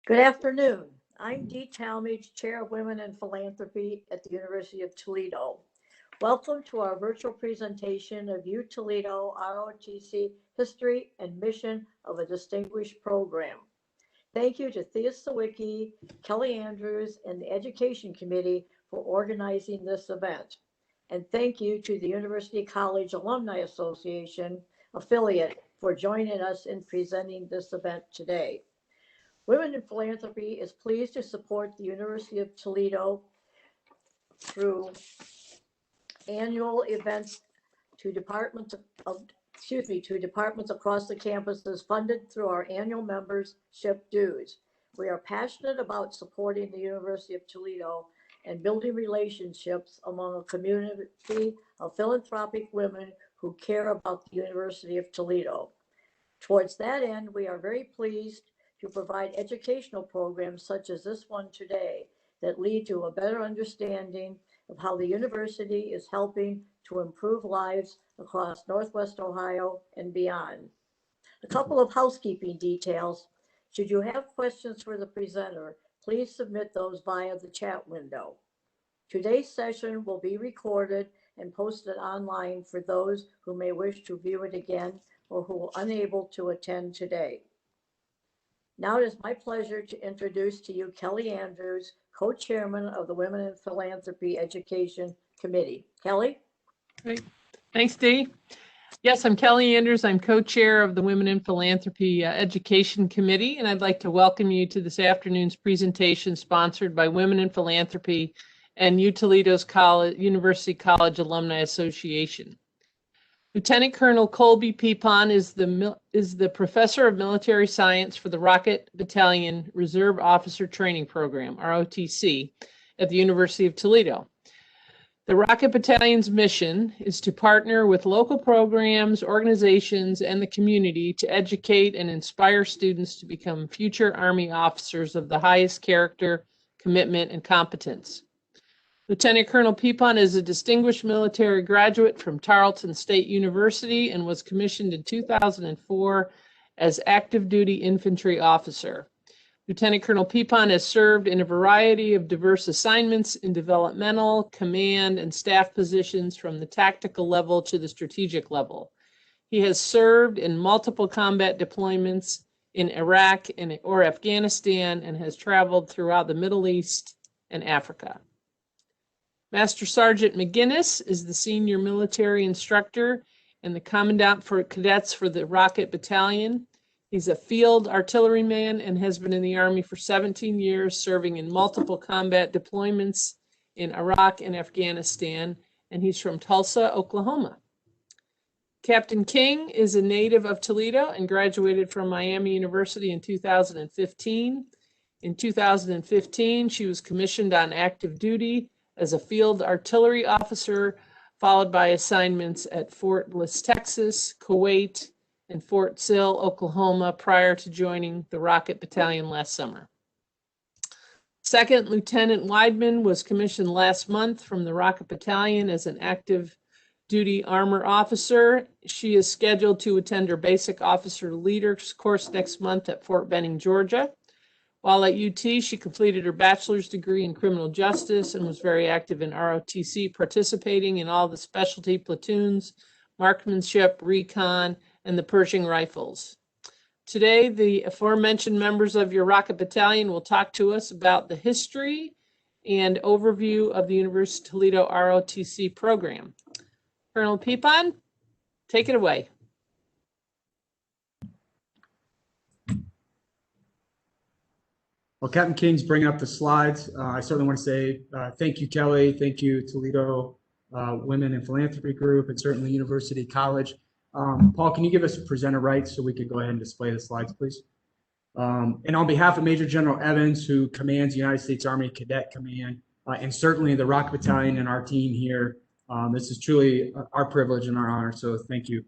Good afternoon. I'm Dee Talmadge, Chair of Women in Philanthropy at the University of Toledo. Welcome to our virtual presentation of UToledo ROTC History and Mission of a Distinguished Program. Thank you to Thea Sawicki, Kelly Andrews, and the Education Committee for organizing this event. And thank you to the University College Alumni Association affiliate for joining us in presenting this event today. Women in Philanthropy is pleased to support the University of Toledo through annual events to departments across the campuses funded through our annual membership dues. We are passionate about supporting the University of Toledo and building relationships among a community of philanthropic women who care about the University of Toledo. Towards that end, we are very pleased to provide educational programs such as this one today that lead to a better understanding of how the university is helping to improve lives across Northwest Ohio and beyond. A couple of housekeeping details. Should you have questions for the presenter, please submit those via the chat window. Today's session will be recorded and posted online for those who may wish to view it again or who are unable to attend today. Now it is my pleasure to introduce to you Kelly Andrews, co-chairman of the Women in Philanthropy Education Committee. Kelly? Great. Thanks, Dee. Yes, I'm Kelly Andrews. I'm co-chair of the Women in Philanthropy Education Committee, and I'd like to welcome you to this afternoon's presentation sponsored by Women in Philanthropy and UToledo's University College Alumni Association. Lieutenant Colonel Colby Pepon is the professor of military science for the Rocket Battalion Reserve Officer Training Program, ROTC, at the University of Toledo. The Rocket Battalion's mission is to partner with local programs, organizations, and the community to educate and inspire students to become future Army officers of the highest character, commitment, and competence. Lieutenant Colonel Pepon is a distinguished military graduate from Tarleton State University and was commissioned in 2004 as active duty infantry officer. Lieutenant Colonel Pepon has served in a variety of diverse assignments in developmental, command, and staff positions from the tactical level to the strategic level. He has served in multiple combat deployments in Iraq or Afghanistan and has traveled throughout the Middle East and Africa. Master Sergeant McGinnis is the senior military instructor and the commandant for cadets for the Rocket Battalion. He's a field artilleryman and has been in the Army for 17 years, serving in multiple combat deployments in Iraq and Afghanistan, and he's from Tulsa, Oklahoma. Captain King is a native of Toledo and graduated from Miami University in 2015. In 2015, she was commissioned on active duty as a field artillery officer, followed by assignments at Fort Bliss, Texas, Kuwait, and Fort Sill, Oklahoma, prior to joining the Rocket Battalion last summer. Second Lieutenant Weidman was commissioned last month from the Rocket Battalion as an active duty armor officer. She is scheduled to attend her basic officer leaders course next month at Fort Benning, Georgia. While at UT, she completed her bachelor's degree in criminal justice and was very active in ROTC, participating in all the specialty platoons, marksmanship, recon, and the Pershing rifles. Today, the aforementioned members of your Rocket Battalion will talk to us about the history and overview of the University of Toledo ROTC program. Colonel Pepon, take it away. Well, Captain King's bringing up the slides. I certainly want to say thank you, Kelly. Thank you, Toledo Women in Philanthropy Group, and certainly University College. Paul, can you give us presenter rights so we could go ahead and display the slides, please? And on behalf of Major General Evans, who commands the United States Army Cadet Command, and certainly the Rocket Battalion and our team here, this is truly our privilege and our honor, so thank you.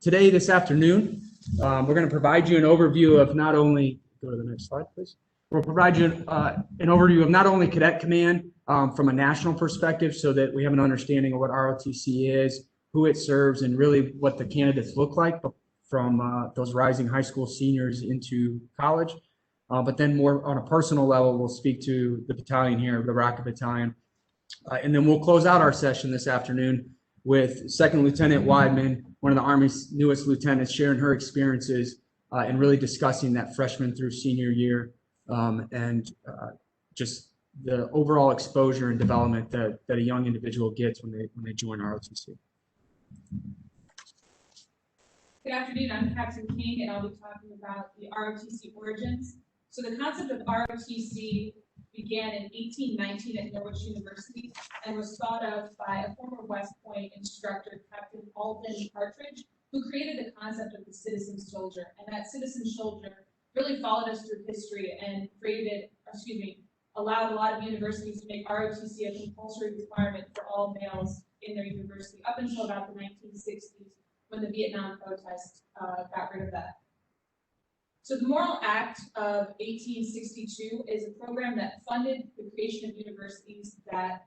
Today, this afternoon, we're going to provide you an overview of not only, go to the next slide, please. We'll provide you an overview of not only Cadet Command from a national perspective so that we have an understanding of what ROTC is, who it serves, and really what the candidates look like from those rising high school seniors into college. But then more on a personal level, we'll speak to the battalion here, the Rocket Battalion. And then we'll close out our session this afternoon with Second Lieutenant Weidman, one of the Army's newest lieutenants, sharing her experiences and really discussing that freshman through senior year and just the overall exposure and development that a young individual gets when they join ROTC. Good afternoon, I'm Captain King, and I'll be talking about the ROTC origins. So the concept of ROTC began in 1819 at Norwich University and was thought of by a former West Point instructor, Captain Alden Partridge, who created the concept of the citizen soldier. And that citizen soldier really followed us through history and allowed a lot of universities to make ROTC a compulsory requirement for all males in their university up until about the 1960s when the Vietnam protests got rid of that. So the Morrill Act of 1862 is a program that funded the creation of universities that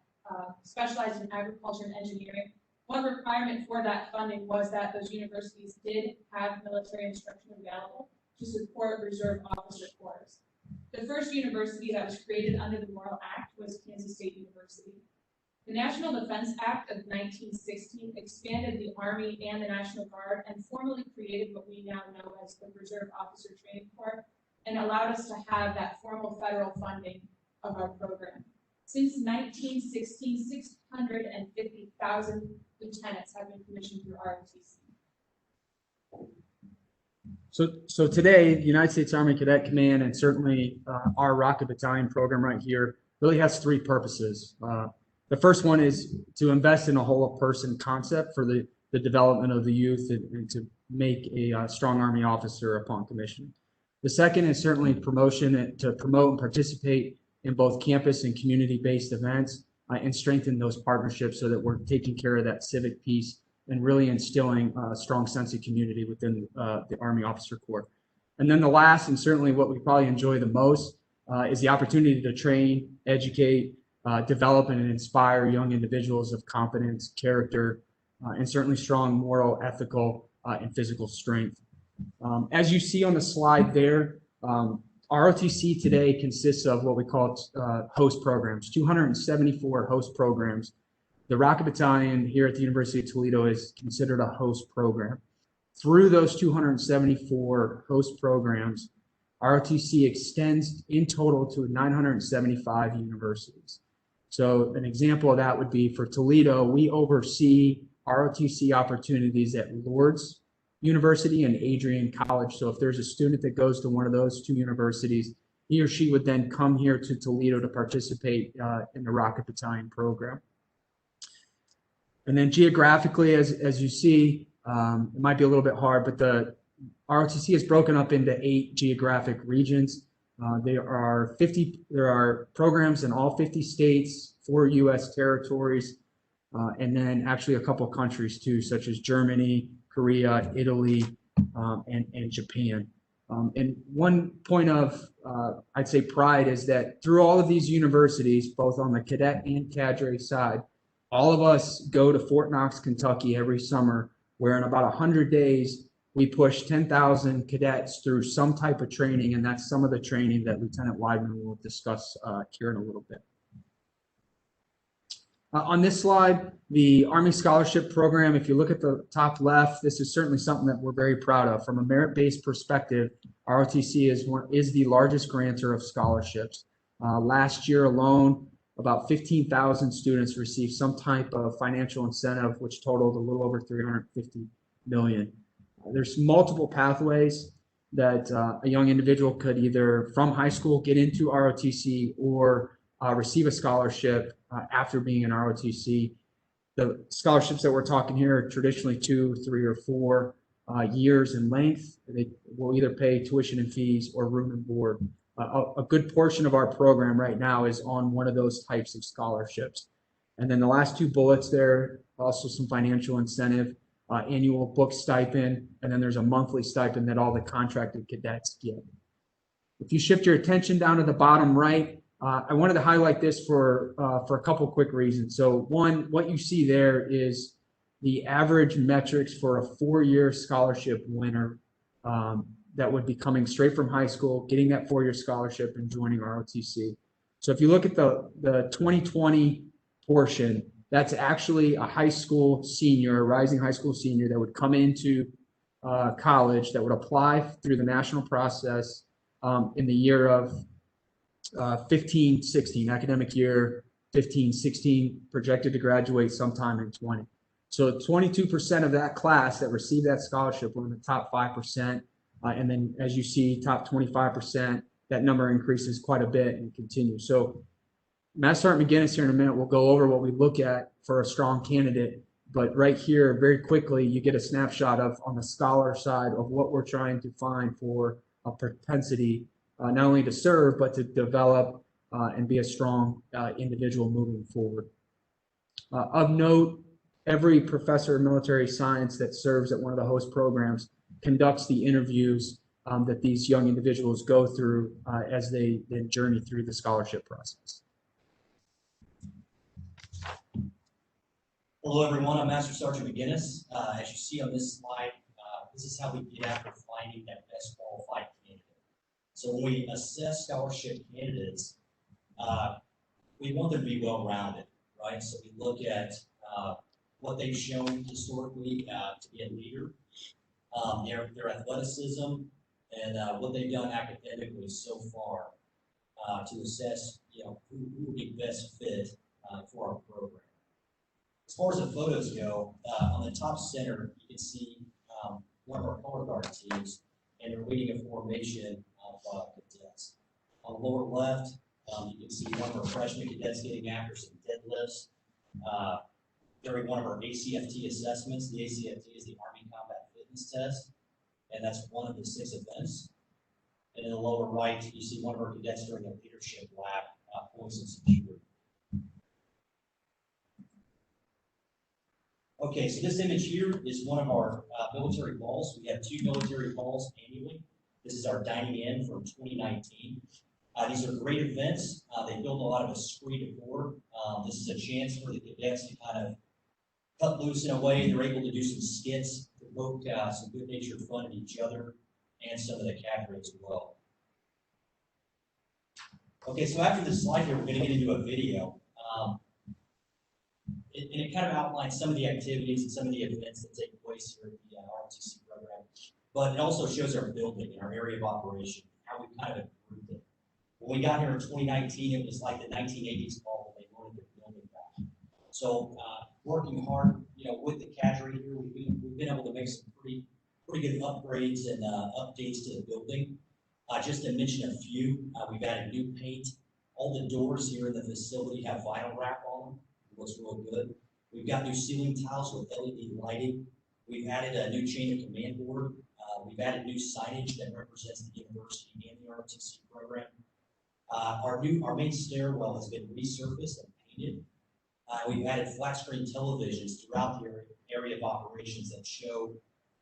specialized in agriculture and engineering. One requirement for that funding was that those universities did have military instruction available to support reserve officer corps. The first university that was created under the Morrill Act was Kansas State University. The National Defense Act of 1916 expanded the Army and the National Guard and formally created what we now know as the Reserve Officer Training Corps and allowed us to have that formal federal funding of our program. Since 1916, 650,000 lieutenants have been commissioned through ROTC. So today, the United States Army Cadet Command and certainly our Rocket Battalion program right here really has three purposes. The first one is to invest in a whole person concept for the development of the youth and to make a strong Army officer upon commission. The second is certainly promotion to promote and participate in both campus and community-based events and strengthen those partnerships so that we're taking care of that civic piece and really instilling a strong sense of community within the Army Officer Corps. And then the last, and certainly what we probably enjoy the most, is the opportunity to train, educate, develop and inspire young individuals of competence, character, and certainly strong moral, ethical, and physical strength. As you see on the slide there, ROTC today consists of what we call host programs, 274 host programs. The Rocket Battalion here at the University of Toledo is considered a host program. Through those 274 host programs, ROTC extends in total to 975 universities. So an example of that would be for Toledo, we oversee ROTC opportunities at Lourdes University and Adrian College. So if there's a student that goes to one of those two universities, he or she would then come here to Toledo to participate in the Rocket Battalion program. And then geographically, as you see, it might be a little bit hard, but the ROTC is broken up into 8 geographic regions. There are programs in all 50 states, 4 U.S. territories, and then actually a couple countries too, such as Germany, Korea, Italy, and Japan. And one point of, I'd say, pride is that through all of these universities, both on the cadet and cadre side, all of us go to Fort Knox, Kentucky every summer, where in about 100 days, we push 10,000 cadets through some type of training, and that's some of the training that Lieutenant Weidman will discuss here in a little bit. On this slide, the Army Scholarship Program, if you look at the top left, this is certainly something that we're very proud of. From a merit-based perspective, ROTC is the largest grantor of scholarships. Last year alone, about 15,000 students received some type of financial incentive, which totaled a little over $350 million. There's multiple pathways that a young individual could either from high school get into ROTC or receive a scholarship after being in ROTC. The scholarships that we're talking here are traditionally 2, 3, or 4 years in length. They will either pay tuition and fees or room and board. A good portion of our program right now is on one of those types of scholarships. And then the last 2 bullets there, also some financial incentive, annual book stipend, and then there's a monthly stipend that all the contracted cadets get. If you shift your attention down to the bottom right, I wanted to highlight this for a couple quick reasons. So one, what you see there is the average metrics for a 4-year scholarship winner that would be coming straight from high school, getting that 4-year scholarship and joining ROTC. So if you look at the 2020 portion, that's actually a high school senior, a rising high school senior that would come into college, that would apply through the national process in the year of 15-16, academic year 15-16, projected to graduate sometime in 20. So 22% of that class that received that scholarship were in the top 5%. And then as you see, top 25%, that number increases quite a bit and continues. So Master Sergeant McGinnis here in a minute will go over what we look at for a strong candidate. But right here, very quickly, you get a snapshot of, on the scholar side, of what we're trying to find for a propensity, not only to serve, but to develop and be a strong individual moving forward. Of note, every professor of military science that serves at one of the host programs conducts the interviews that these young individuals go through as they then journey through the scholarship process. Hello, everyone. I'm Master Sergeant McGinnis. As you see on this slide, this is how we get after finding that best qualified candidate. So when we assess scholarship candidates, we want them to be well-rounded, right? So we look at what they've shown historically to be a leader, their athleticism, and what they've done academically so far to assess, who would be best fit for our program. As far as the photos go, on the top center, you can see one of our color guard teams, and they're leading a formation of cadets. On the lower left, you can see one of our freshman cadets getting after some deadlifts during one of our ACFT assessments. The ACFT is the Army Combat Fitness Test, and that's one of the 6 events. And in the lower right, you see one of our cadets during a leadership lab pulling some security. Okay, so this image here is one of our military balls. We have 2 military balls annually. This is our dining in from 2019. These are great events. They build a lot of esprit de corps. This is a chance for the cadets to kind of cut loose in a way. They're able to do some skits, provoke some good-natured fun at each other and some of the cadre as well. Okay, so after this slide here, we're going to get into a video. And it kind of outlines some of the activities and some of the events that take place here at the ROTC program. But it also shows our building and our area of operation, how we kind of improved it. When we got here in 2019, it was like the 1980s ball when they wanted their building back. So working hard, with the cadre here, we've been able to make some pretty good upgrades and updates to the building. Just to mention a few, we've added new paint. All the doors here in the facility have vinyl wrap on them. Looks real good. We've got new ceiling tiles with LED lighting. We've added a new chain of command board. We've added new signage that represents the university and the ROTC program. Our main stairwell has been resurfaced and painted. We've added flat screen televisions throughout the area of operations that show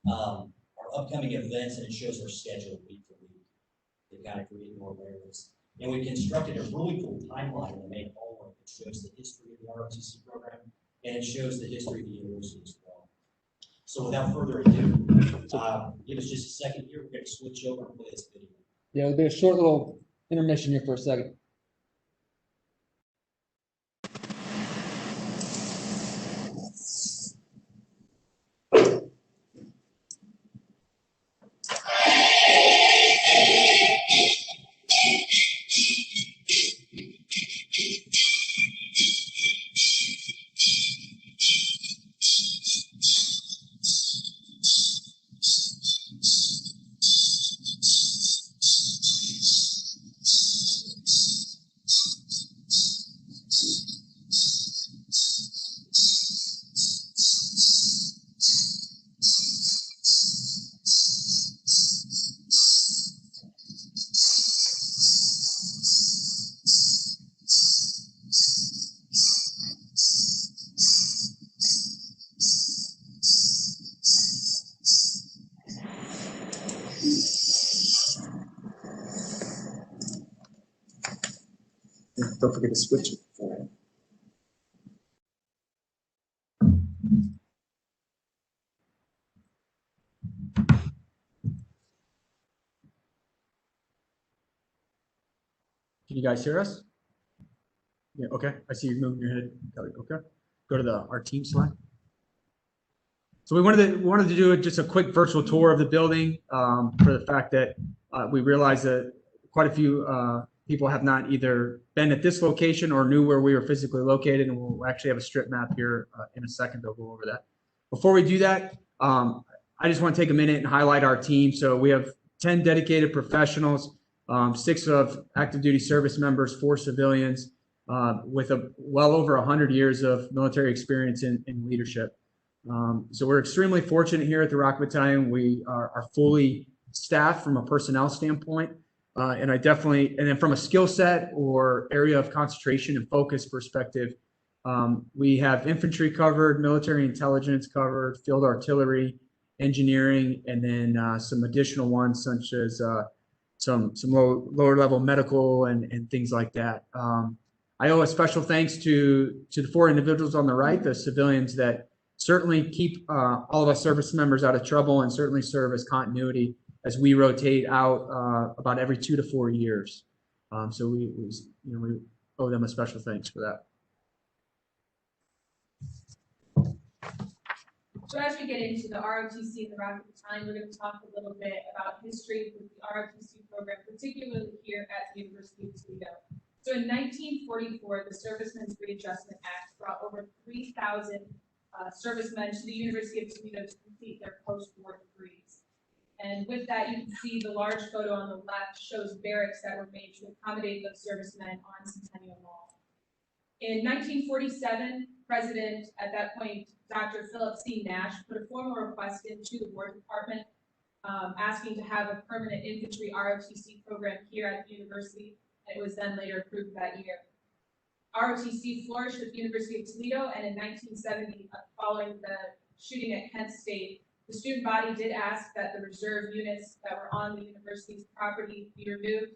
our upcoming events, and it shows our schedule week to week. They've got to create more awareness. And we constructed a really cool timeline in the main hallway that shows the history of the ROTC program, and it shows the history of the university as well. So without further ado, give us just a second here. We're going to switch over and play this video. Yeah, there'll be a short little intermission here for a second. Don't forget to switch it. Can you guys hear us? Yeah, okay. I see you moving your head. Okay. Go to our team slide. So we wanted to do just a quick virtual tour of the building for the fact that we realized that quite a few people have not either been at this location or knew where we were physically located, and we'll actually have a strip map here in a second. They'll go over that. Before we do that, I just want to take a minute and highlight our team. So we have 10 dedicated professionals, 6 of active duty service members, 4 civilians, with well over 100 years of military experience in leadership. So we're extremely fortunate here at the Rocket Battalion. We are fully staffed from a personnel standpoint. And then from a skill set or area of concentration and focus perspective, we have infantry covered, military intelligence covered, field artillery, engineering, and then some additional ones such as some lower level medical and things like that. I owe a special thanks to the 4 individuals on the right, the civilians that certainly keep all of us service members out of trouble and certainly serve as continuity as we rotate out about every 2 to 4 years. So we owe them a special thanks for that. So as we get into the ROTC and the Rocket Battalion, we're going to talk a little bit about history with the ROTC program, particularly here at the University of Toledo. So in 1944, the Servicemen's Readjustment Act brought over 3,000 servicemen to the University of Toledo to complete their post-war degrees. And with that, you can see the large photo on the left shows barracks that were made to accommodate those servicemen on Centennial Mall. In 1947, President, at that point, Dr. Philip C. Nash, put a formal request into the War Department asking to have a permanent infantry ROTC program here at the university. It was then later approved that year. ROTC flourished at the University of Toledo, and in 1970, following the shooting at Kent State, the student body did ask that the reserve units that were on the university's property be removed.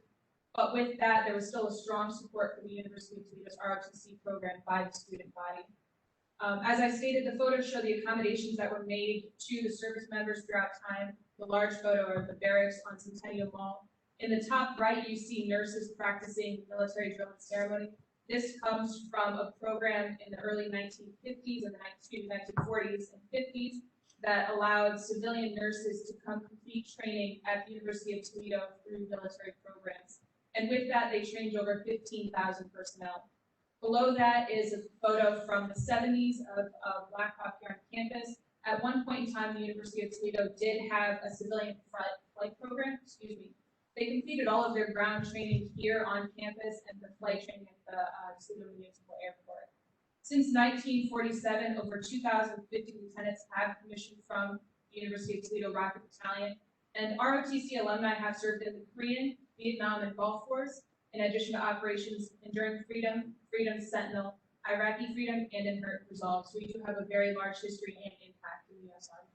But with that, there was still a strong support for the University of Toledo's ROTC program by the student body. As I stated, the photos show the accommodations that were made to the service members throughout time. The large photo of the barracks on Centennial Mall. In the top right, you see nurses practicing military drill and ceremony. This comes from a program in the early 1950s and the 1940s and 50s that allowed civilian nurses to come complete training at the University of Toledo through military programs. And with that, they trained over 15,000 personnel. Below that is a photo from the 70s of Black Hawk here on campus. At one point in time, the University of Toledo did have a civilian flight program, They completed all of their ground training here on campus and the flight training at the Toledo Municipal Airport. Since 1947, over 2,050 lieutenants have commissioned from the University of Toledo Rocket Battalion, and ROTC alumni have served in the Korean, Vietnam, and Gulf Wars, in addition to operations Enduring Freedom, Freedom Sentinel, Iraqi Freedom, and Inherent Resolve. So we do have a very large history and impact in the U.S. Army.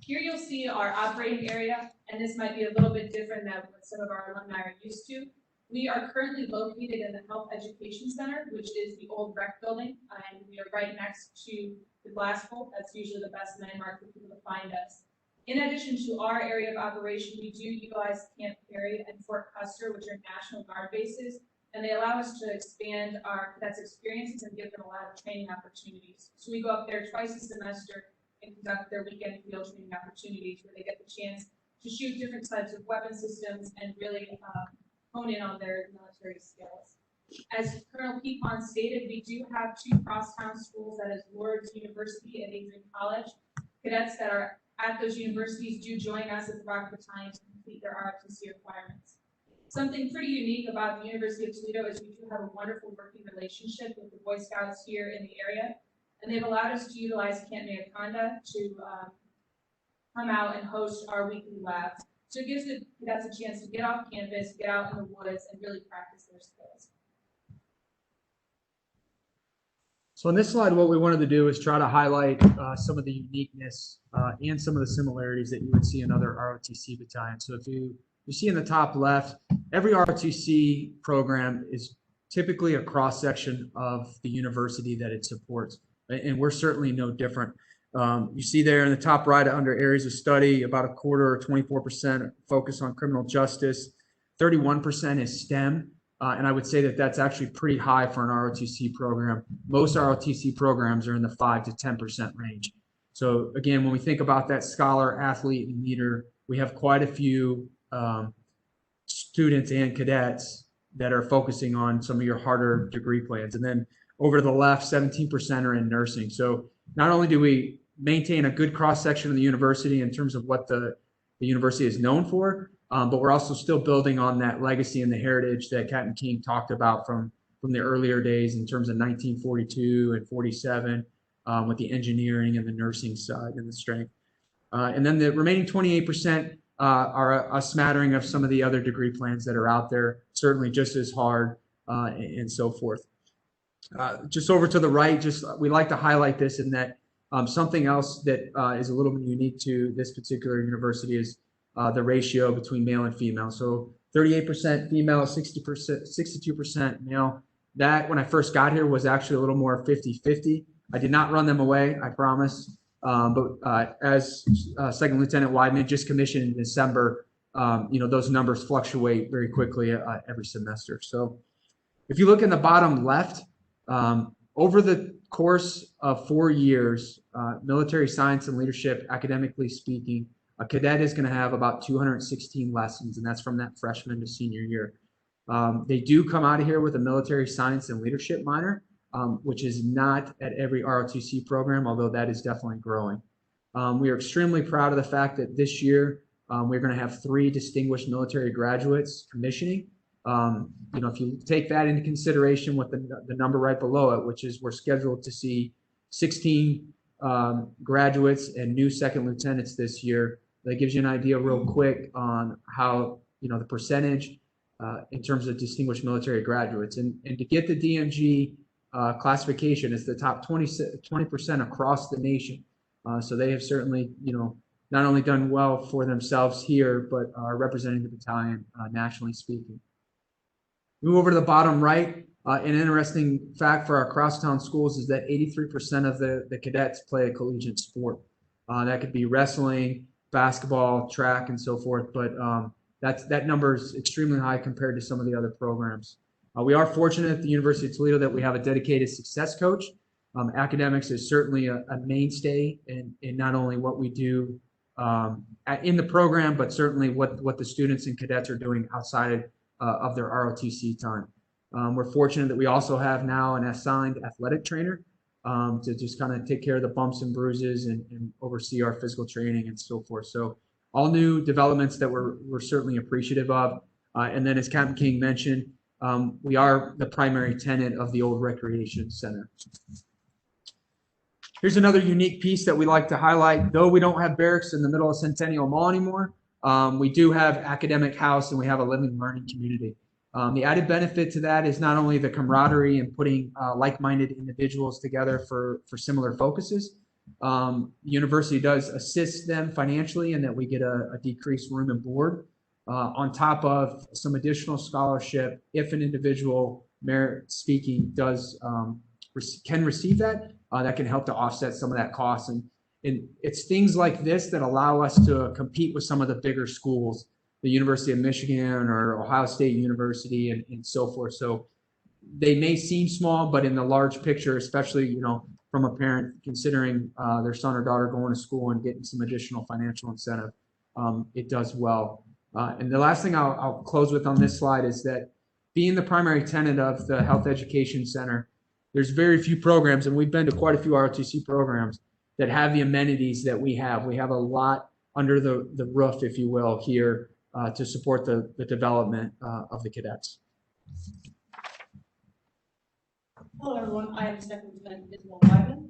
Here you'll see our operating area, and this might be a little bit different than what some of our alumni are used to. We are currently located in the Health Education Center, which is the old rec building, and we are right next to the glass bowl. That's usually the best landmark for people to find us. In addition to our area of operation, we do utilize Camp Perry and Fort Custer, which are National Guard bases, and they allow us to expand our cadets experiences and give them a lot of training opportunities. So we go up there twice a semester and conduct their weekend field training opportunities where they get the chance to shoot different types of weapon systems and really hone in on their military skills. As Colonel Pepon stated, we do have 2 crosstown schools, that is Lourdes University and Adrian College. Cadets that are at those universities do join us at the Rocket Battalion to complete their ROTC requirements. Something pretty unique about the University of Toledo is we do have a wonderful working relationship with the Boy Scouts here in the area, and they've allowed us to utilize Camp Mayaconda to come out and host our weekly labs. So it gives the cadets a chance to get off campus, get out in the woods, and really practice their skills. So on this slide, what we wanted to do is try to highlight some of the uniqueness and some of the similarities that you would see in other ROTC battalions. So if you see in the top left, every ROTC program is typically a cross-section of the university that it supports, and we're certainly no different. You see there in the top right under areas of study, about a quarter or 24% focus on criminal justice, 31% is STEM. And I would say that that's actually pretty high for an ROTC program. Most ROTC programs are in the 5 to 10% range. So again, when we think about that scholar, athlete, and leader, we have quite a few students and cadets that are focusing on some of your harder degree plans. And then over to the left, 17% are in nursing. So not only do we maintain a good cross-section of the university in terms of what the university is known for, but we're also still building on that legacy and the heritage that Captain King talked about from the earlier days in terms of 1942 and 47 with the engineering and the nursing side and the strength. And then the remaining 28% are a smattering of some of the other degree plans that are out there, certainly just as hard and so forth. Just over to the right, we like to highlight this in that something else that is a little bit unique to this particular university is the ratio between male and female. So 38% female, 62% male. That, when I first got here, was actually a little more 50-50. I did not run them away, I promise. But as Second Lieutenant Weidman just commissioned in December, those numbers fluctuate very quickly every semester. So if you look in the bottom left, over the course of 4 years, military science and leadership, academically speaking, a cadet is going to have about 216 lessons, and that's from that freshman to senior year. They do come out of here with a military science and leadership minor, which is not at every ROTC program, although that is definitely growing. We are extremely proud of the fact that this year we're going to have 3 distinguished military graduates commissioning. If you take that into consideration with the number right below it, which is we're scheduled to see 16 graduates and new second lieutenants this year, that gives you an idea real quick on how, the percentage in terms of distinguished military graduates. And to get the DMG classification, it's the top 20% across the nation. So they have certainly, not only done well for themselves here, but are representing the battalion nationally speaking. Move over to the bottom right. An interesting fact for our crosstown schools is that 83% of the cadets play a collegiate sport. That could be wrestling, basketball, track, and so forth. But that number is extremely high compared to some of the other programs. We are fortunate at the University of Toledo that we have a dedicated success coach. Academics is certainly a mainstay in not only what we do in the program, but certainly what the students and cadets are doing outside of their ROTC time. We're fortunate that we also have now an assigned athletic trainer to just kind of take care of the bumps and bruises and oversee our physical training and so forth. So all new developments that we're certainly appreciative of. And then as Captain King mentioned, we are the primary tenant of the old recreation center. Here's another unique piece that we like to highlight. Though we don't have barracks in the middle of Centennial Mall anymore, we do have academic house and we have a living learning community. The added benefit to that is not only the camaraderie and putting like-minded individuals together for similar focuses. The university does assist them financially in that we get a decreased room and board on top of some additional scholarship if an individual, merit speaking, can receive that. That can help to offset some of that cost. And it's things like this that allow us to compete with some of the bigger schools, the University of Michigan or Ohio State University and so forth. So they may seem small, but in the large picture, especially, from a parent considering their son or daughter going to school and getting some additional financial incentive, it does well. And the last thing I'll close with on this slide is that being the primary tenant of the Health Education Center, there's very few programs, and we've been to quite a few ROTC programs that have the amenities that we have. We have a lot under the roof, if you will, here to support the development of the cadets. Hello, everyone. I am Second Lieutenant Weidman.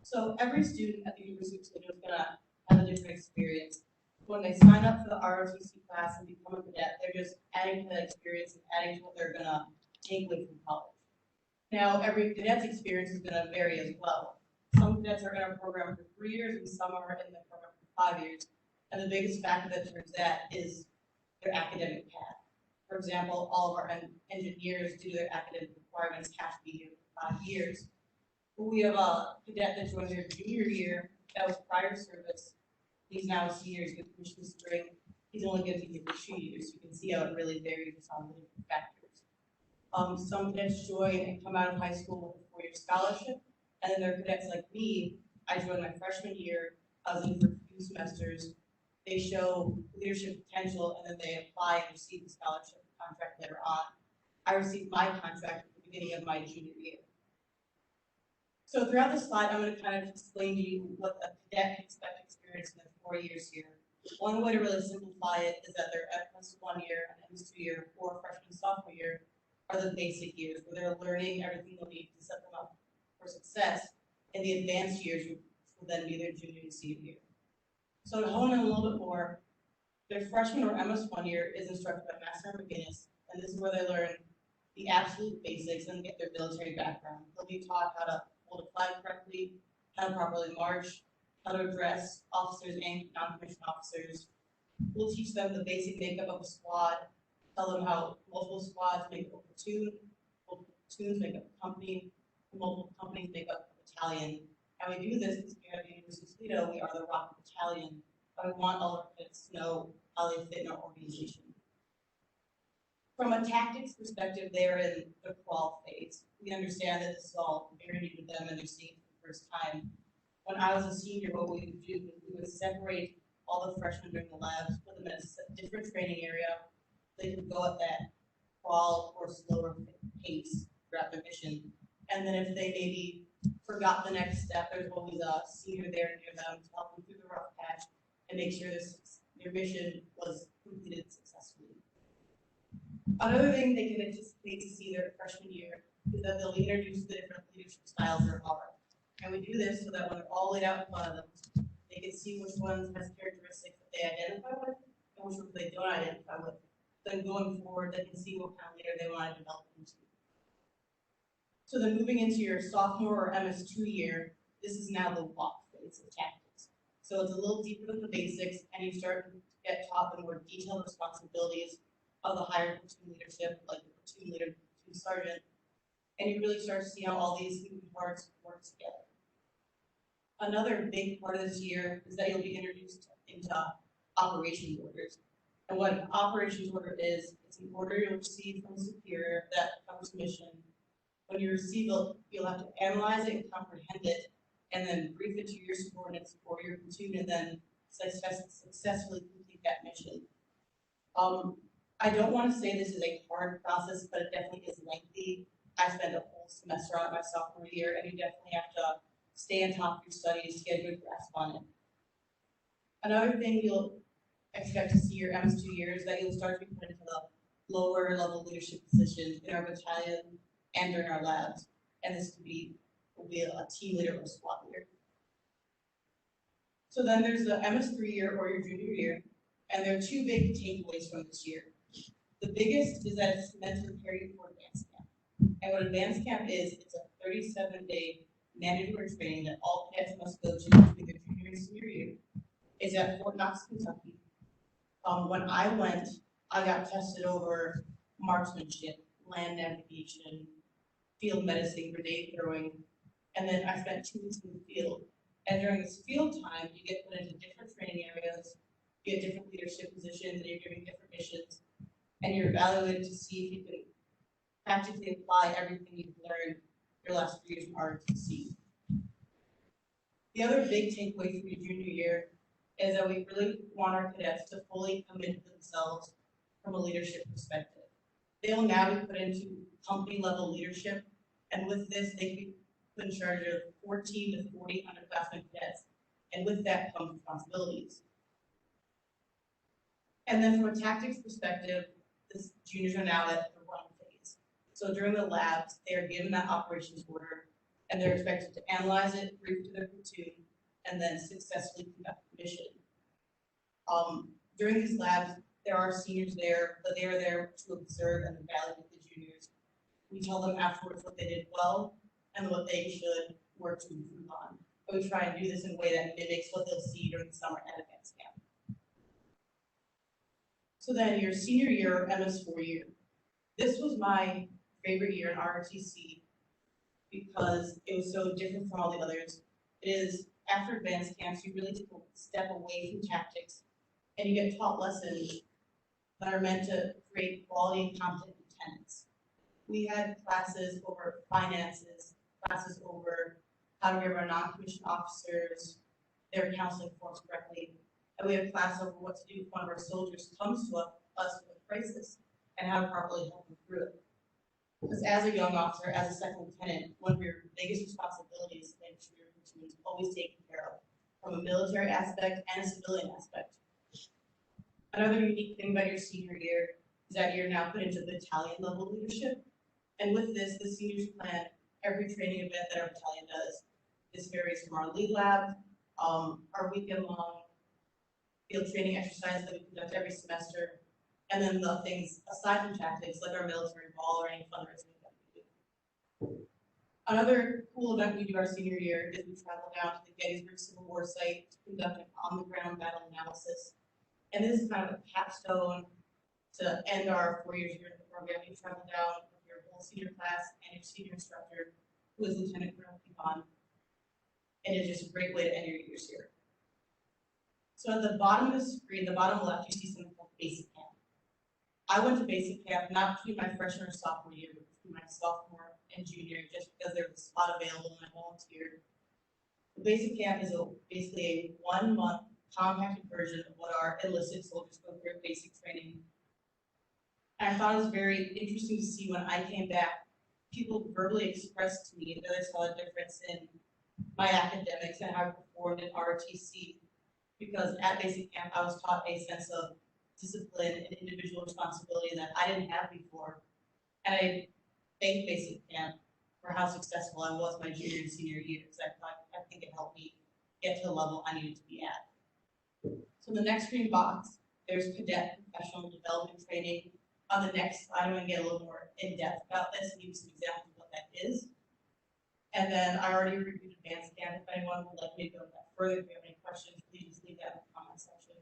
So every student at the University of Toledo is going to have a different experience. When they sign up for the ROTC class and become a cadet, they're just adding to that experience and adding to what they're going to take with from college. Now, every cadet's experience is going to vary as well. Some cadets are in our program for 3 years and some are in the program for 5 years. And the biggest factor that determines that is their academic path. For example, all of our engineers, due to their academic requirements, have to be here for 5 years. But we have a cadet that joined their junior year that was prior service. He's now a senior, he's going to finish this spring. he's only going to be here for 2 years. You can see how it really varies on the different factors. Some cadets join and come out of high school with a 4-year scholarship, and then there are cadets like me. I joined my freshman year. I was in for a few semesters. They show leadership potential, and then they apply and receive the scholarship contract later on. I received my contract at the beginning of my junior year. So throughout this slide, I'm going to kind of explain to you what a cadet can expect to experience in their 4 years here. One way to really simplify it is that their MS1 year and MS2 year or freshman sophomore year are the basic years where they're learning everything they'll need to set them up for success. And the advanced years will then be their junior and senior year. So to hone in a little bit more, their freshman or MS1 year is instructed by Master McGinnis, and this is where they learn the absolute basics and get their military background. They'll be taught how to hold a flag correctly, how to properly march, how to address officers and non-commissioned officers. We'll teach them the basic makeup of a squad, tell them how multiple squads make up a platoon, multiple platoons make up a company, and multiple companies make up a battalion. And we do this because here at the University of Toledo, we are the Rocket Battalion, and we want all our kids to know how they fit in our organization. From a tactics perspective, they're in the crawl phase. We understand that this is all very new to them and they're seeing it for the first time. When I was a senior, what we would do is we would separate all the freshmen during the labs, put them in a different training area. They could go at that crawl or slower pace throughout their mission. And then if they maybe forgot the next step, there's always a senior there near them to help them through the rough patch and make sure their mission was completed successfully. Another thing they can anticipate to see their freshman year is that they'll be introduced to the different leadership styles there are. And we do this so that when they're all laid out in front of them, they can see which ones has characteristics that they identify with and which ones they don't identify with. Then going forward, they can see what kind of leader they want to develop into. So then moving into your sophomore or MS2 year, this is now the walk phase of tactics. So it's a little deeper than the basics, and you start to get taught the more detailed responsibilities of the higher platoon leadership, like the platoon leader, platoon sergeant, and you really start to see how all these moving parts work together. Another big part of this year is that you'll be introduced into operations orders. And what an operations order is, it's an order you'll receive from a superior that comes to mission. When you receive it, you'll have to analyze it and comprehend it, and then brief it to your subordinates or your platoon, and then successfully complete that mission. I don't want to say this is a hard process, but it definitely is lengthy. I spent a whole semester on my sophomore year, and you definitely have to stay on top of your studies to get a good grasp on it. Another thing you'll expect to see your MS2 year is that you'll start to be put into the lower level leadership positions in our battalion and during our labs. And this could be a team leader or a squad leader. So then there's the MS3 year or your junior year, and there are two big takeaways from this year. The biggest is that it's meant to prepare you for advanced camp. And what advanced camp is, it's a 37-day mandatory training that all cadets must go to between their junior and senior year. It's at Fort Knox, Kentucky. When I went, I got tested over marksmanship, land navigation, field medicine, grenade throwing, and then I spent 2 weeks in the field. And during this field time, you get put into different training areas, you get different leadership positions, and you're doing different missions, and you're evaluated to see if you can practically apply everything you've learned your last 3 years in ROTC. The other big takeaway from your junior year is that we really want our cadets to fully commit to themselves from a leadership perspective. They will now be put into company level leadership, and with this, they can be put in charge of 14 to 40 underclassmen cadets, and with that comes responsibilities. And then from a tactics perspective, the juniors are now at the run phase. So during the labs, they are given that operations order, and they're expected to analyze it, brief to their platoon, and then successfully conduct the mission. During these labs, there are seniors there, but they are there to observe and evaluate the juniors. We tell them afterwards what they did well and what they should work to improve on. And we try and do this in a way that mimics what they'll see during the summer at advanced camp. So then your senior year or MS4 year. This was my favorite year in ROTC because it was so different from all the others. It is after advanced camps, you really take a step away from tactics and you get taught lessons that are meant to create quality and competent lieutenants. We had classes over finances, classes over how to give our non-commissioned officers their counseling forms correctly, and we have class over what to do if one of our soldiers comes to us with a crisis and how to properly help them through it. Because as a young officer, as a second lieutenant, one of your biggest responsibilities is to make sure your platoon is always taken care of, from a military aspect and a civilian aspect. Another unique thing about your senior year is that you're now put into battalion level leadership. And with this, the seniors plan every training event that our battalion does. This varies from our lead lab, our weekend long field training exercise that we conduct every semester, and then the things aside from tactics like our military ball or any fundraising that we do. Another cool event we do our senior year is we travel down to the Gettysburg Civil War site to conduct an on-the-ground battle analysis. And this is kind of a capstone to end our 4 years here in the program. We travel down with your whole senior class and your senior instructor, who is Lieutenant Colonel Pepon. And it's just a great way to end your years here. So at the bottom of the screen, the bottom left, you see something called basic camp. I went to basic camp not between my freshman or sophomore year, but between my sophomore and junior, just because there was a spot available and I volunteered. The basic camp is basically a 1 month compacted version of what our enlisted soldiers go through at basic training. And I thought it was very interesting to see when I came back, people verbally expressed to me that they saw a difference in my academics and how I performed in ROTC. Because at basic camp, I was taught a sense of discipline and individual responsibility that I didn't have before. And I thank basic camp for how successful I was my junior and senior years. I think it helped me get to the level I needed to be at. So in the next green box, there's cadet professional development training. On the next slide, I'm going to get a little more in depth about this and give you some examples of what that is. And then I already reviewed advanced camp. If anyone would like me to go that further, if you have any questions, please just leave that in the comment section.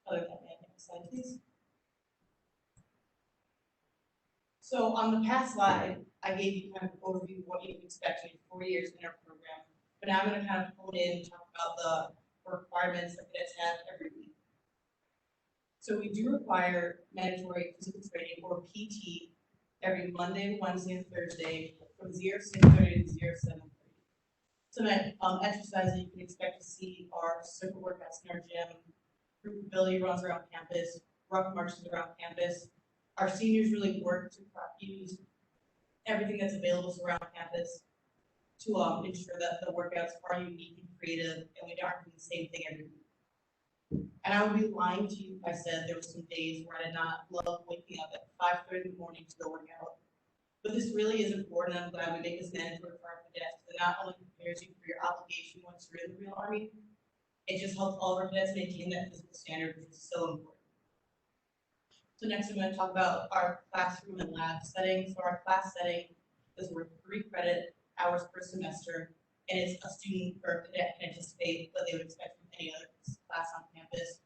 Other than that, next slide, please. So on the past slide, I gave you kind of an overview of what you can expect in 4 years in our program. But now I'm going to kind of hone in and talk about the requirements that cadets have every week. So we do require mandatory physical training, or PT, every Monday, Wednesday, and Thursday from 06:30 to 07:30. Some exercises you can expect to see are circle workouts in our gym, group ability runs around campus, ruck marches around campus. Our seniors really work to use everything that's available around campus to ensure that the workouts are unique and creative, and we aren't doing the same thing every week. And I would be lying to you if I said there were some days where I did not love waking up at 5:30 in the morning to go work out. But this really is important, and I'm glad we make this mandatory for our cadets. It not only prepares you for your obligation once you're in the real Army, it just helps all of our cadets maintain that physical standard, which is so important. So next I'm going to talk about our classroom and lab setting. So our class setting is worth 3 credit hours per semester, and it's a student or cadet can anticipate what they would expect from any other class on campus.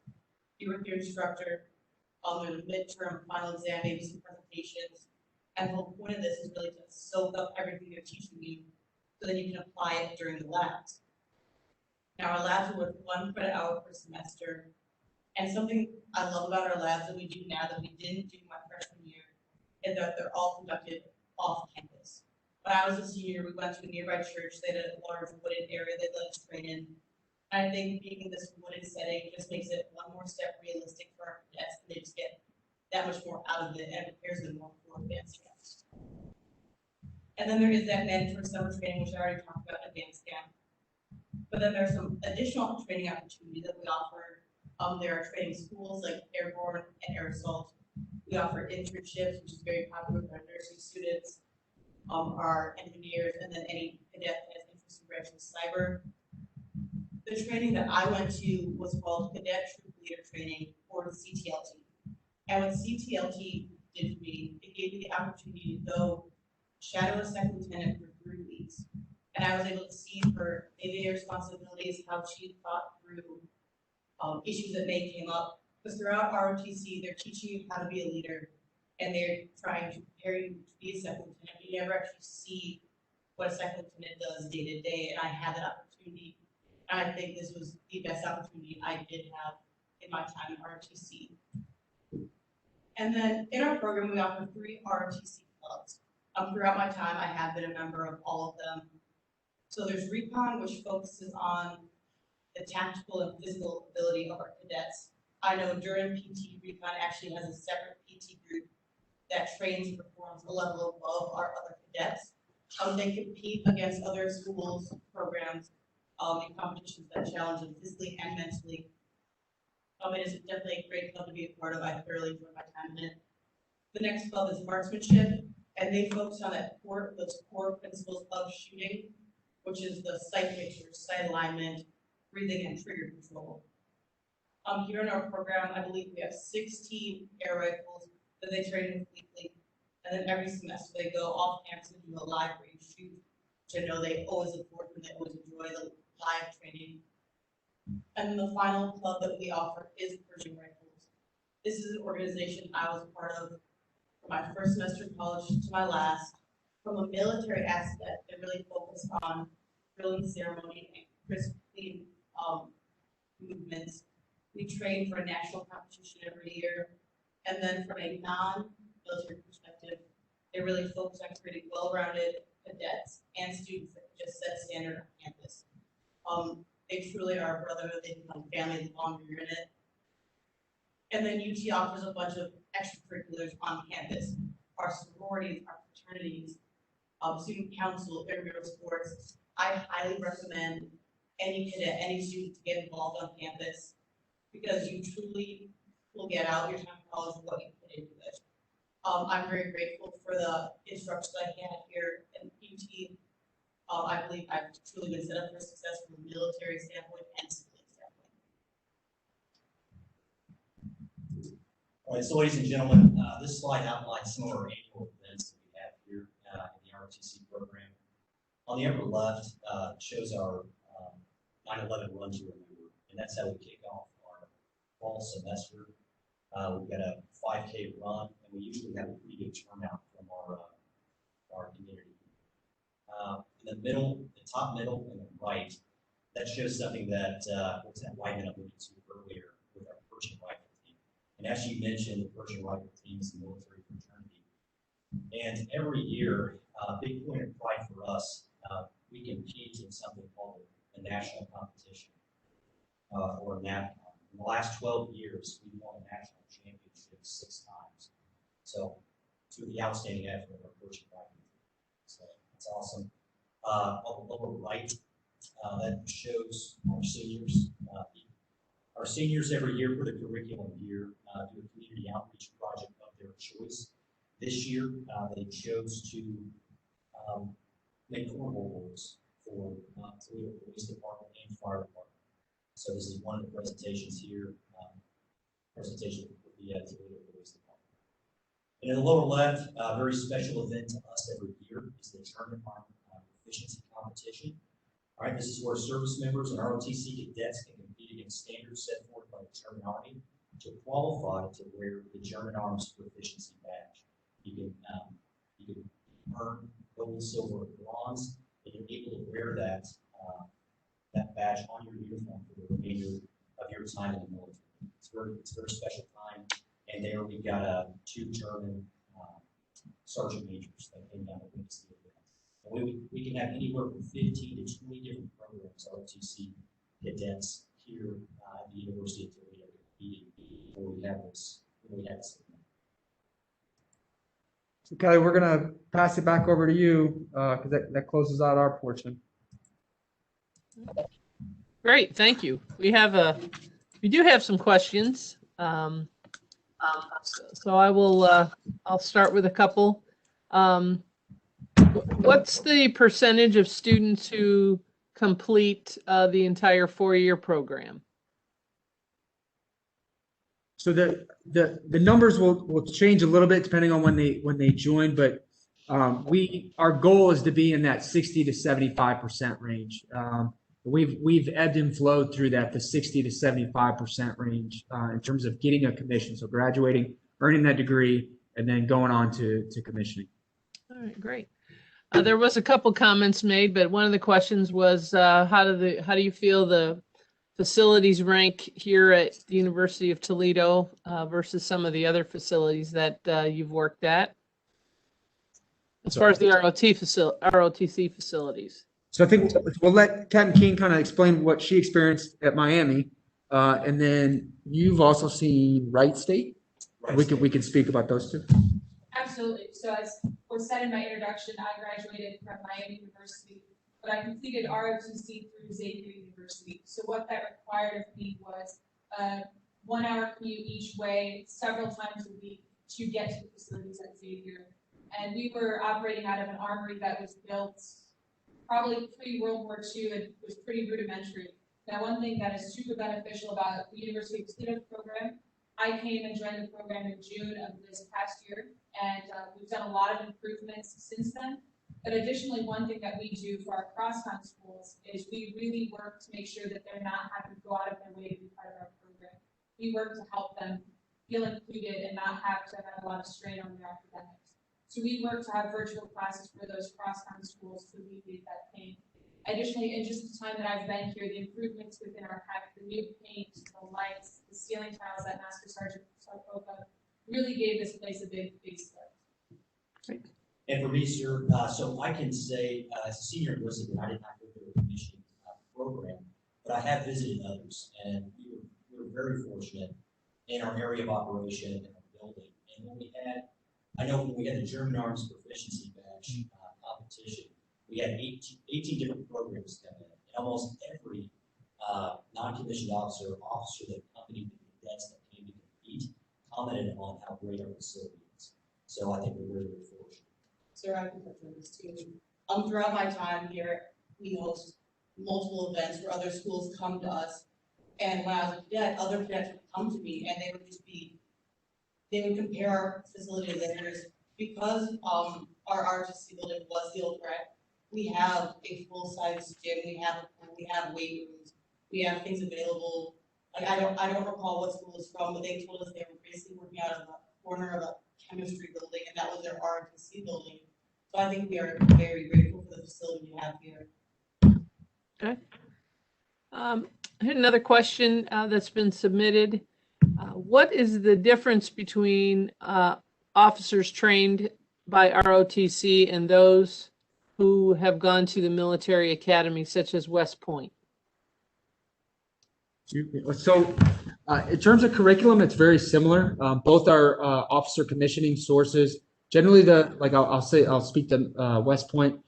You work with your instructor, there's a midterm, final exam, maybe some presentations, and the whole point of this is really to soak up everything they're teaching you so that you can apply it during the labs. Now our labs are worth 1 credit hour per semester, and something I love about our labs that we do now that we didn't do my freshman year is that they're all conducted off campus. When I was a senior, we went to a nearby church. They had a large wooded area they let us train in. And I think being in this wooded setting just makes it one more step realistic for our cadets, and they just get that much more out of it and prepares them more for advanced camps. And then there is that mandatory summer training, which I already talked about, advanced camp. But then there's some additional training opportunities that we offer. There are training schools like airborne and air assault. We offer internships, which is very popular with our nursing students, our engineers, and then any cadet that has interest in branching cyber. The training that I went to was called Cadet Troop Leader Training, or CTLT. And what CTLT did for me, it gave me the opportunity to go shadow a second lieutenant for 3 weeks. And I was able to see her day-to-day responsibilities, how she thought through issues that may come up. Because throughout ROTC, they're teaching you how to be a leader, and they're trying to prepare you to be a second lieutenant. You never actually see what a second lieutenant does day to day, and I had that opportunity. And I think this was the best opportunity I did have in my time at ROTC. And then in our program, we offer 3 ROTC clubs. Throughout my time, I have been a member of all of them. So there's Recon, which focuses on the tactical and physical ability of our cadets. I know during PT, Recon actually has a separate PT group that trains and performs a level above our other cadets. They compete against other schools, programs, in competitions that challenge them physically and mentally. It is definitely a great club to be a part of. I thoroughly enjoyed my time in it. The next club is marksmanship, and they focus on those core principles of shooting, which is the sight picture, sight alignment, breathing, and trigger control. Here in our program, I believe we have 16 air rifles that they train with weekly, and then every semester they go off campus and do a live range shoot, which I know they always look forward to and they always enjoy the live training. And then the final club that we offer is Pershing Rifles. This is an organization I was part of from my first semester of college to my last. From a military aspect, they really focus on drilling ceremony and crisp, clean movements. We train for a national competition every year. And then from a non-military perspective, they really focus on creating well-rounded cadets and students that just set standard on campus. They truly are a brotherhood. They become family the longer you're in it. And then UT offers a bunch of extracurriculars on campus. Our sororities, our fraternities, student council, intramural sports. I highly recommend any cadet, any student to get involved on campus because you truly will get out your time in college and what you put into it. I'm very grateful for the instructions I had here in UT. I believe I've truly been set up for success from a military standpoint and civilian standpoint. All right, so ladies and gentlemen, this slide outlines some of our annual events that we have here in the ROTC program. On the upper left shows our 9/11 Run to Remember, and that's how we kick off our fall semester. We've got a 5K run, and we usually have a pretty good turnout from our community. In the middle, the top middle, and the right, that shows something that Lieutenant Whiteman alluded to earlier with our Pershing Rifle team. And as you mentioned, the Pershing Rifle team is a military fraternity. And every year, a big point of pride for us, we compete in something called a national competition, or a NAPCON. In the last 12 years, we won a national championship 6 times. So, to the outstanding effort of our Pershing Rifle team. So, that's awesome. On the lower right, that shows our seniors. Our seniors every year for the curriculum year do a community outreach project of their choice. This year, they chose to make cornhole boards for Toledo Police Department and Fire Department. So this is one of the presentations here, presentation for the Toledo Police Department. And in the lower left, a very special event to us every year is the German Army Proficiency Competition. All right, this is where service members and ROTC cadets can compete against standards set forth by the German Army to qualify to wear the German Army's proficiency badge. You can earn gold, silver, and bronze, and you're able to wear that badge on your uniform for the remainder of your time in the military. It's a very special time, and there we've got 2 German sergeant majors that came down to witness the event. And we can have anywhere from 15 to 20 different programs, ROTC cadets here at the University of Toledo competing where we have this event. So Kelly, we're gonna pass it back over to you because that closes out our portion. Great, thank you. We do have some questions. So I will, I'll start with a couple. What's the percentage of students who complete the entire 4-year program? So the numbers will change a little bit depending on when they join, but our goal is to be in that 60 to 75% range. We've ebbed and flowed through that, the 60 to 75% range in terms of getting a commission. So graduating, earning that degree, and then going on to commissioning. All right, great. There was a couple comments made, but one of the questions was how do you feel the facilities rank here at the University of Toledo versus some of the other facilities that you've worked at, as far as the ROTC facilities? So I think we'll let Captain King kind of explain what she experienced at Miami. And then you've also seen Wright State. We can speak about those two. Absolutely. So as was said in my introduction, I graduated from Miami University, but I completed ROTC through Xavier University. So what that required of me was a 1 hour commute each way, several times a week to get to the facilities at Xavier. And we were operating out of an armory that was built probably pre-World War II and was pretty rudimentary. Now, one thing that is super beneficial about the University of Toledo program, I came and joined the program in June of this past year, and we've done a lot of improvements since then. But additionally, one thing that we do for our cross-con schools is we really work to make sure that they're not having to go out of their way to be part of our program. We work to help them feel included and not have to have a lot of strain on their academics. So we work to have virtual classes for those cross-con schools to alleviate that pain. Additionally, in just the time that I've been here, the improvements within our pack, the new paint, the lights, the ceiling tiles that Master Sergeant spoke of, really gave this place a big facelift. And for me, sir, so I can say, as a senior enlisted, I did not go through a commissioning program, but I have visited others, and we were very fortunate in our area of operation and our building. And when we had, I know when we had the German Arms Proficiency Badge competition, we had 18 different programs come in, and almost every non-commissioned officer that accompanied the cadets that came to compete commented on how great our facility is. So I think we're very, very fortunate. Sir, I can touch on this too. Throughout my time here, we host multiple events where other schools come to us. And when I was a cadet, other cadets would come to me and they would compare our facility to theirs. Because our ROTC building was the old threat, we have a full-size gym, we have weight rooms, we have things available. Like I don't recall what school it's from, but they told us they were basically working out of the corner of a chemistry building, and that was their ROTC building. So I think we are very grateful for the facility we have here. Okay. I had another question that's been submitted. What is the difference between officers trained by ROTC and those who have gone to the military academy, such as West Point? So in terms of curriculum, it's very similar. Both are officer commissioning sources. Generally, I'll speak to West Point.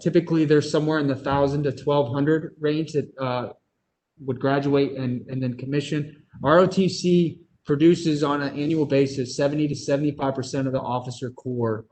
Typically, there's somewhere in the 1,000 to 1,200 range that would graduate and then commission. ROTC produces on an annual basis 70 to 75% of the officer corps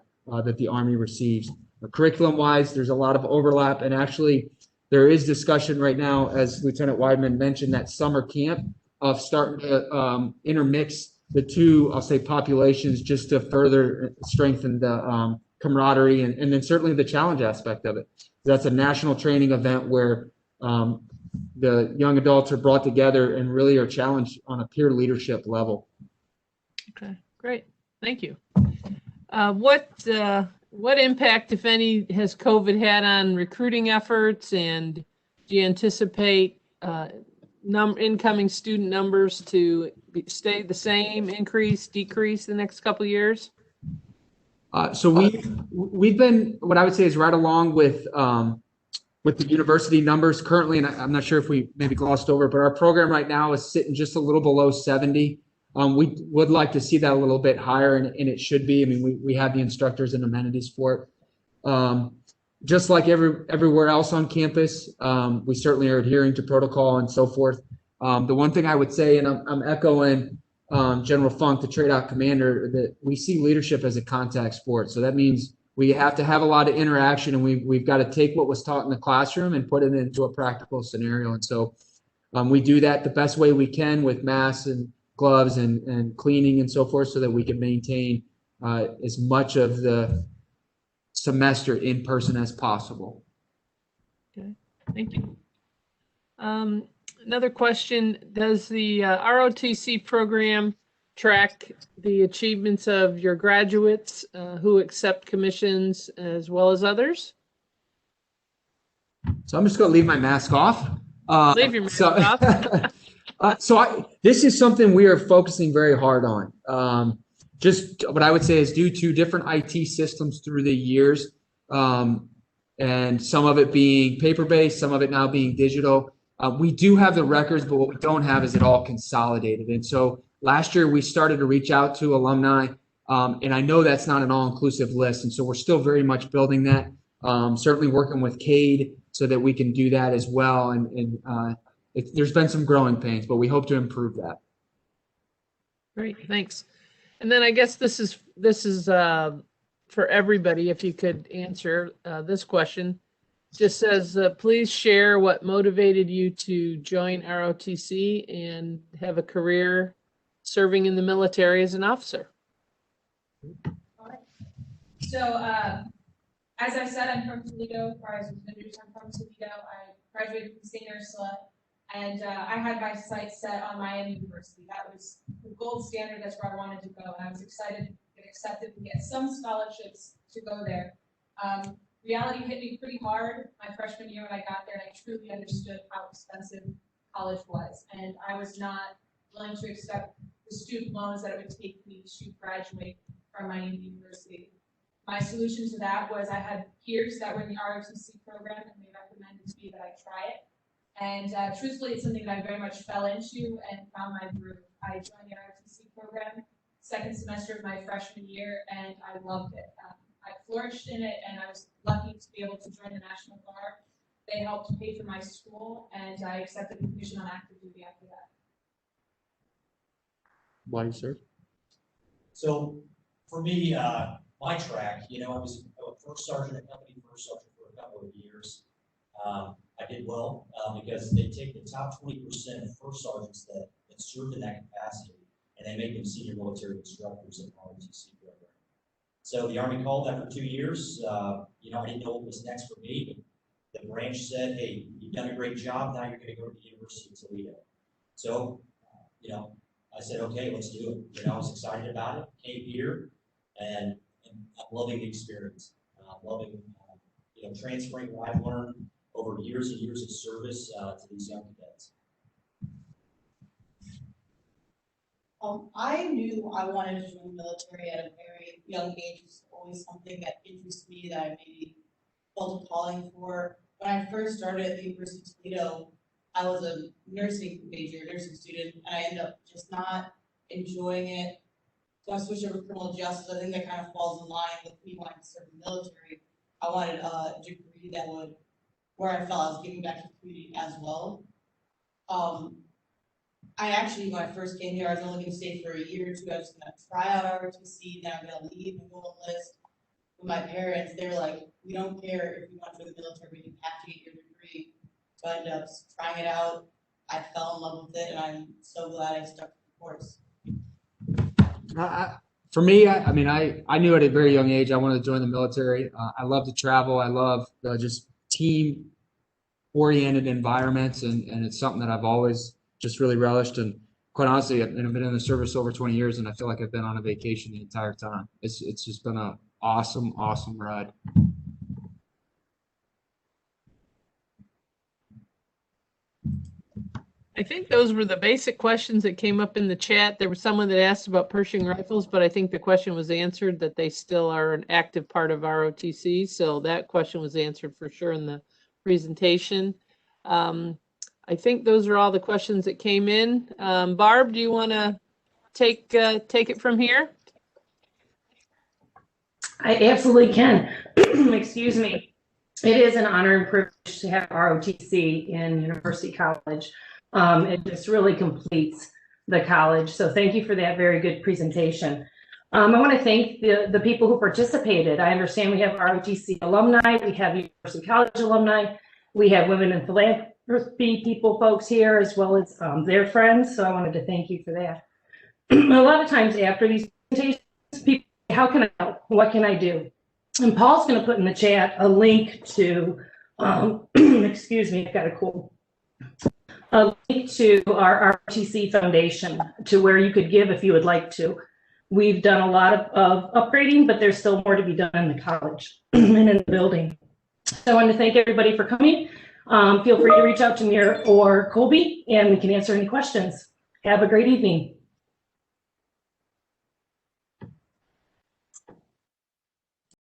that the Army receives. Curriculum-wise, there's a lot of overlap, and actually there is discussion right now, as Lieutenant Weidman mentioned, that summer camp of starting to intermix the two, I'll say, populations just to further strengthen the camaraderie and then certainly the challenge aspect of it. That's a national training event where the young adults are brought together and really are challenged on a peer leadership level. Okay, great. Thank you. What impact, if any, has COVID had on recruiting efforts, and do you anticipate incoming student numbers to stay the same, increase, decrease the next couple of years? So we've been, what I would say is right along with the university numbers currently, and I'm not sure if we maybe glossed over, but our program right now is sitting just a little below 70. We would like to see that a little bit higher, and it should be. I mean, we have the instructors and amenities for it. Just like everywhere else on campus, we certainly are adhering to protocol and so forth. The one thing I would say, and I'm echoing General Funk, the trade-out commander, that we see leadership as a contact sport. So that means we have to have a lot of interaction, and we've got to take what was taught in the classroom and put it into a practical scenario. And so we do that the best way we can with masks and gloves and cleaning and so forth, so that we can maintain as much of the semester in person as possible. Okay, thank you. Another question, does the ROTC program track the achievements of your graduates who accept commissions as well as others? So I'm just going to leave my mask off. Leave your mask off. This is something we are focusing very hard on. Just what I would say is due to different IT systems through the years, and some of it being paper-based, some of it now being digital. We do have the records, but what we don't have is it all consolidated. And so last year we started to reach out to alumni, and I know that's not an all-inclusive list, and so we're still very much building that. Certainly working with Cade so that we can do that as well. And there's been some growing pains, but we hope to improve that. Great, thanks. And then I guess this is for everybody. If you could answer this question, just says, please share what motivated you to join ROTC and have a career serving in the military as an officer. So, as I said, I'm from Toledo, or as I'm from Toledo. I graduated from St. Ursula, and I had my sights set on Miami University. That was the gold standard. That's where I wanted to go, and I was excited to get accepted and get some scholarships to go there. Reality hit me pretty hard my freshman year when I got there, and I truly understood how expensive college was, and I was not willing to accept the student loans that it would take me to graduate from Miami University. My solution to that was I had peers that were in the ROTC program, and they recommended to me that I try it. And truthfully, it's something that I very much fell into and found my groove. I joined the ROTC program second semester of my freshman year, and I loved it. I flourished in it, and I was lucky to be able to join the National Guard. They helped pay for my school, and I accepted the commission on active duty after that. Why, sir? So for me, my track, I was a first sergeant, a company first sergeant for a couple of years. I did well because they take the top 20% of first sergeants that served in that capacity, and they make them senior military instructors in the ROTC program. So the Army called after 2 years. I didn't know what was next for me, but the branch said, hey, you've done a great job. Now you're going to go to the University of Toledo. So, I said, okay, let's do it. I was excited about it, came here, and I'm loving the experience. Loving, transferring what I've learned over years and years of service to these young cadets. I knew I wanted to join the military at a very young age. It's always something that interests me that I maybe felt a calling for. When I first started at the University of Toledo, I was a nursing student, and I ended up just not enjoying it. So I switched over to criminal justice. I think that kind of falls in line with me wanting to serve in the military. I wanted a degree that would, where I felt I was giving back to the community as well. I actually, when I first came here, I was only going to stay for a year or two. I was just going to try out ROTC, then I'm going to leave and go enlist. With my parents, they're like, we don't care if you want to go to the military, but you have to get your degree. So I ended up trying it out. I fell in love with it, and I'm so glad I stuck to the course. For me, I knew at a very young age I wanted to join the military. I love to travel. I love just team-oriented environments, and it's something that I've always just really relished. And quite honestly, I've been in the service over 20 years, and I feel like I've been on a vacation the entire time. It's just been an awesome, awesome ride. I think those were the basic questions that came up in the chat. There was someone that asked about Pershing rifles, but I think the question was answered that they still are an active part of ROTC. So that question was answered for sure in the presentation. I think those are all the questions that came in. Barb, do you want to take it from here? I absolutely can. Excuse me. It is an honor and privilege to have ROTC in University College. It just really completes the college. So thank you for that very good presentation. I want to thank the people who participated. I understand we have ROTC alumni, we have University College alumni, we have women in philanthropy folks here, as well as their friends. So I wanted to thank you for that. A lot of times after these presentations, people say, how can I help? What can I do? And Paul's going to put in the chat a link to, excuse me, I've got a cool, a link to our ROTC Foundation, to where you could give if you would like to. We've done a lot of upgrading, but there's still more to be done in the college and in the building. So I want to thank everybody for coming. Feel free to reach out to me or Colby, and we can answer any questions. Have a great evening.